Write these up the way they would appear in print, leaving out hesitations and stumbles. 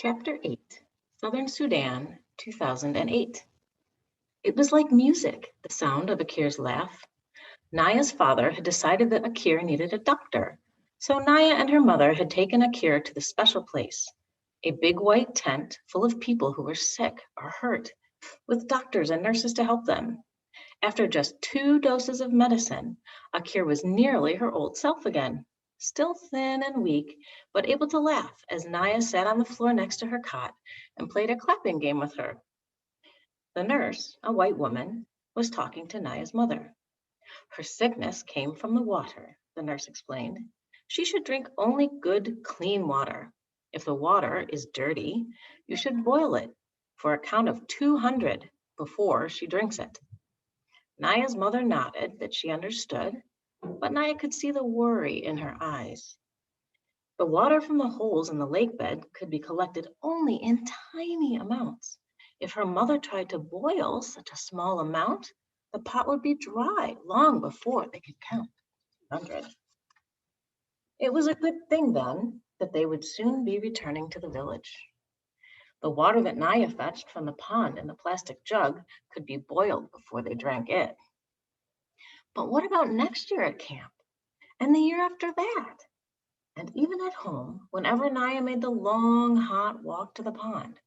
Chapter 8, Southern Sudan, 2008. It was like music, the sound of Akir's laugh. Naya's father had decided that Akir needed a doctor, so Naya and her mother had taken Akir to the special place, a big white tent full of people who were sick or hurt, with doctors and nurses to help them. After just 2 doses of medicine, Akir was nearly her old self again, still thin and weak, but able to laugh as Naya sat on the floor next to her cot and played a clapping game with her. The nurse, a white woman, was talking to Naya's mother. Her sickness came from the water, the nurse explained. She should drink only good, clean water. If the water is dirty, you should boil it for a count of 200 before she drinks it. Naya's mother nodded that she understood, but Naya could see the worry in her eyes. The water from the holes in the lake bed could be collected only in tiny amounts. If her mother tried to boil such a small amount, the pot would be dry long before they could count 100. It was a good thing then that they would soon be returning to the village. The water that Naya fetched from the pond in the plastic jug could be boiled before they drank it. But what about next year at camp? And the year after that? And even at home, whenever Naya made the long, hot walk to the pond,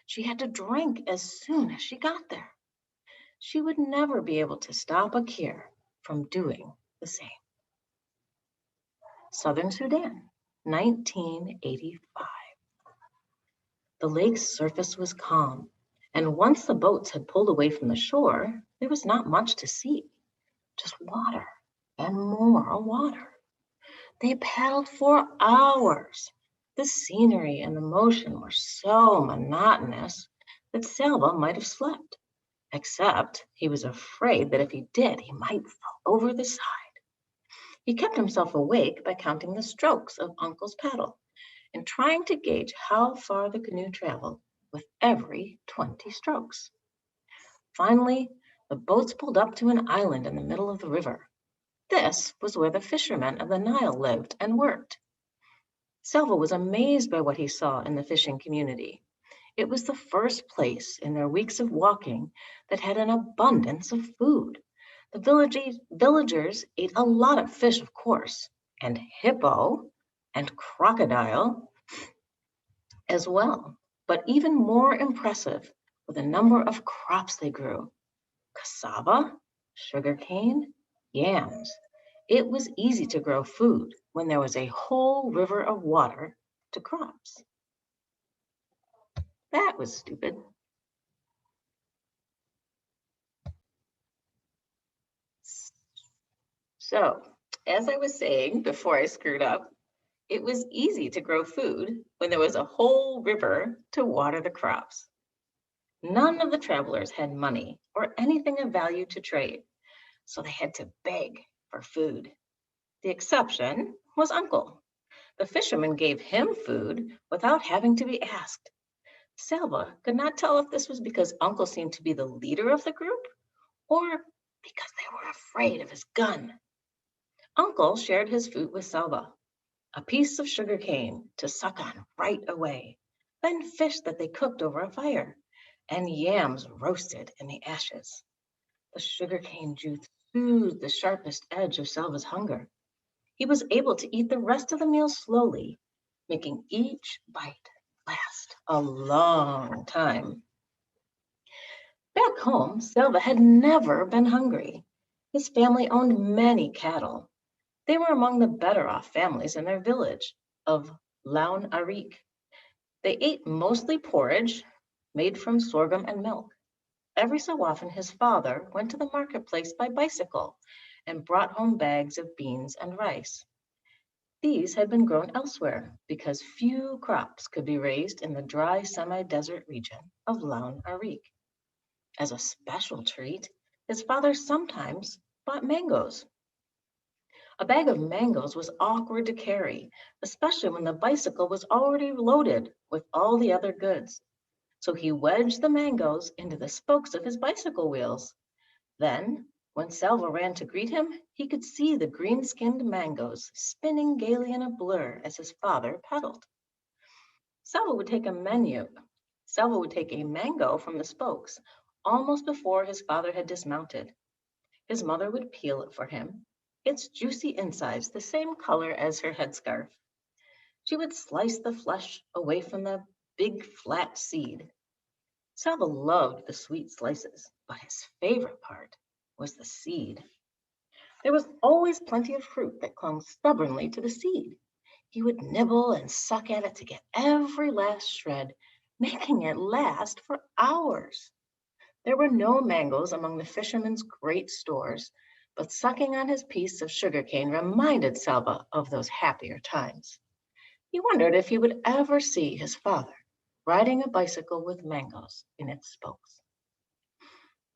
she had to drink as soon as she got there. She would never be able to stop Akir from doing the same. Southern Sudan, 1985. The lake's surface was calm, and once the boats had pulled away from the shore, there was not much to see, just water and more water. They paddled for hours. The scenery and the motion were so monotonous that Selva might have slept, except he was afraid that if he did, he might fall over the side. He kept himself awake by counting the strokes of Uncle's paddle and trying to gauge how far the canoe traveled with every 20 strokes. Finally, the boats pulled up to an island in the middle of the river. This was where the fishermen of the Nile lived and worked. Selva was amazed by what he saw in the fishing community. It was the first place in their weeks of walking that had an abundance of food. The villagers ate a lot of fish, of course, and hippo and crocodile as well. But even more impressive were the number of crops they grew: cassava, sugarcane, yams. It was easy to grow food when there was a whole river of water to crops. That was stupid. So, as I was saying before I screwed up, it was easy to grow food when there was a whole river to water the crops. None of the travelers had money or anything of value to trade, so they had to beg for food. The exception was Uncle. The fisherman gave him food without having to be asked. Selva could not tell if this was because Uncle seemed to be the leader of the group or because they were afraid of his gun. Uncle shared his food with Selva, a piece of sugar cane to suck on right away, then fish that they cooked over a fire, and yams roasted in the ashes. The sugarcane juice soothed the sharpest edge of Selva's hunger. He was able to eat the rest of the meal slowly, making each bite last a long time. Back home, Selva had never been hungry. His family owned many cattle. They were among the better off families in their village of Laun Arik. They ate mostly porridge made from sorghum and milk. Every so often, his father went to the marketplace by bicycle and brought home bags of beans and rice. These had been grown elsewhere because few crops could be raised in the dry semi-desert region of Laun Arik. As a special treat, his father sometimes bought mangoes. A bag of mangoes was awkward to carry, especially when the bicycle was already loaded with all the other goods. So he wedged the mangoes into the spokes of his bicycle wheels. Then, when Selva ran to greet him, he could see the green-skinned mangoes spinning gaily in a blur as his father pedaled. Salva would take a menu. Salva would take a mango from the spokes almost before his father had dismounted. His mother would peel it for him, its juicy insides the same color as her headscarf. She would slice the flesh away from the big flat seed. Salva loved the sweet slices, but his favorite part was the seed. There was always plenty of fruit that clung stubbornly to the seed. He would nibble and suck at it to get every last shred, making it last for hours. There were no mangoes among the fisherman's great stores, but sucking on his piece of sugarcane reminded Salva of those happier times. He wondered if he would ever see his father riding a bicycle with mangoes in its spokes.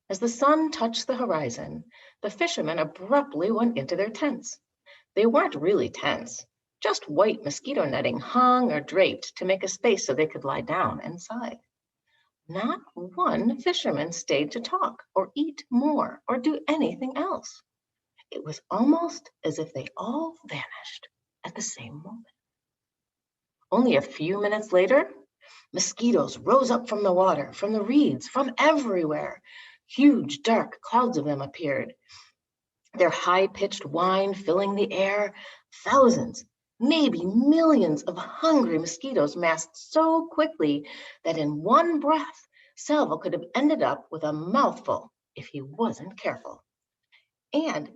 As the sun touched the horizon, the fishermen abruptly went into their tents. They weren't really tents, just white mosquito netting hung or draped to make a space so they could lie down inside. Not one fisherman stayed to talk or eat more or do anything else. It was almost as if they all vanished at the same moment. Only a few minutes later, mosquitoes rose up from the water, from the reeds, from everywhere. Huge dark clouds of them appeared, their high-pitched whine filling the air. Thousands, maybe millions of hungry mosquitoes massed so quickly that in one breath, Salvo could have ended up with a mouthful if he wasn't careful. And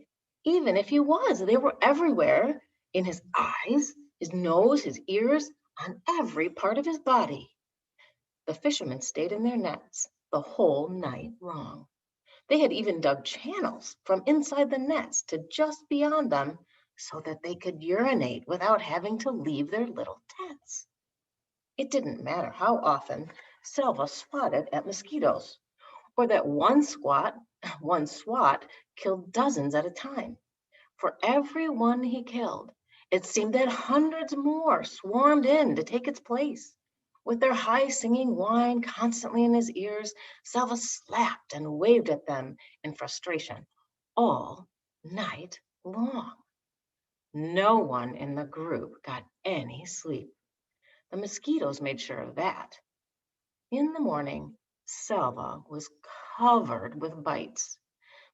even if he was, they were everywhere, in his eyes, his nose, his ears, on every part of his body. The fishermen stayed in their nets the whole night long. They had even dug channels from inside the nets to just beyond them so that they could urinate without having to leave their little tents. It didn't matter how often Selva swatted at mosquitoes, or that one swat killed dozens at a time. For every one he killed, it seemed that hundreds more swarmed in to take its place. With their high singing whine constantly in his ears, Salva slapped and waved at them in frustration all night long. No one in the group got any sleep. The mosquitoes made sure of that. In the morning, Salva was covered with bites.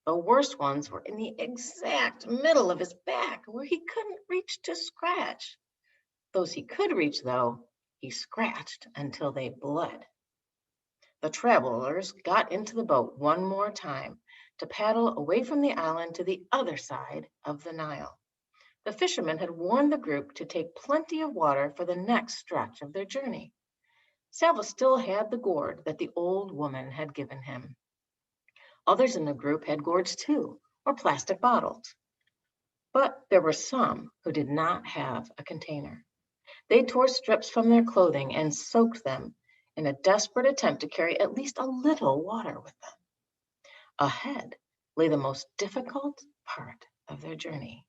The worst ones were in the exact middle of his back where he couldn't reach to scratch. Those he could reach, though, he scratched until they bled. The travelers got into the boat one more time to paddle away from the island to the other side of the Nile. The fishermen had warned the group to take plenty of water for the next stretch of their journey. Salva still had the gourd that the old woman had given him. Others in the group had gourds too, or plastic bottles. But there were some who did not have a container. They tore strips from their clothing and soaked them in a desperate attempt to carry at least a little water with them. Ahead lay the most difficult part of their journey,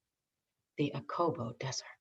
the Akobo Desert.